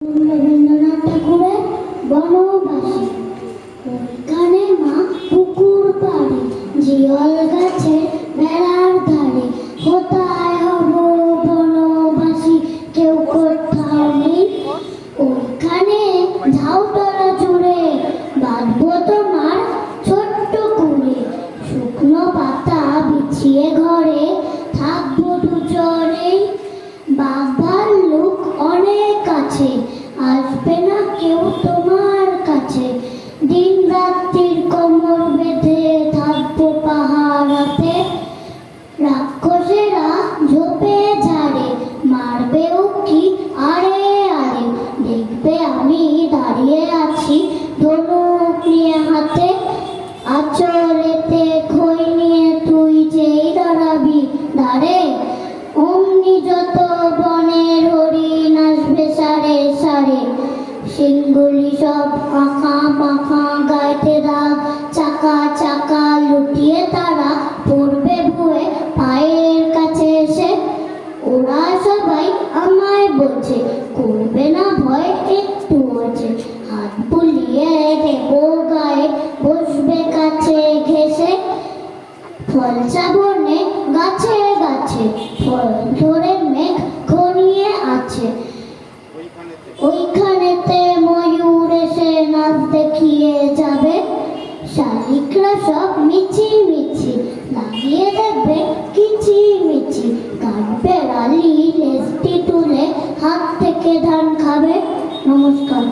রবীন্দ্রনাথ ঠাকুরের বনবাসী। ওইখানে মা পুকুর পাড়ে, জিয়ল গাছের বেড়ার ধারে। কোথায় হব বনবাসী, কেউ কোথাও নেই। ওইখানে ঝাউতলা জুড়ে বাঁধবো তোমার ছোট্ট কুড়ে। শুকনো পাতা বিছিয়ে ঘরে থাকবো দুজনেই। বাঘ ভাল্লুক অনেক আছে, আসবে না কেউ তোমার কাছে। দিন রাত্রির কোমর বেঁধে থাকবো পাহারাতে। রাক্ষসেরা ঝোপে ঝাড়ে, মারবেও কি আরে আরে। দেখবে আমি দাঁড়িয়ে আছি ধনুক নিয়ে হাতে। আচরেতে খই নিয়ে তুই যেই দাঁড়াবি ধারে। অমনি যত বনের হরিণ আসবে সারে সারে। সিংগুলি সব আঁকা পাখা, গাইতে দাগ চাকা চাকা। লুটিয়ে তারা পড়বে ভুয়ে পায়ের কাছে এসে। ওরা সবাই আমায় বলছে, করবে না ভয় একটু আছে। হাত বুলিয়ে দেবো গায়ে, বসবে কাছে ঘেসে। ফলসা বনে গাছে গাছে, ফল ধরে মেঘ ঘনিয়ে আছে। ওইখানেতে ময়ূর এসে নাচ দেখিয়ে যাবে। শালিকরা সব মিছি মিছি লাগিয়ে দেবে কিচি মিচি। কাঠবেড়ালি লেজটি তুলে হাত থেকে ধান খাবে। নমস্কার।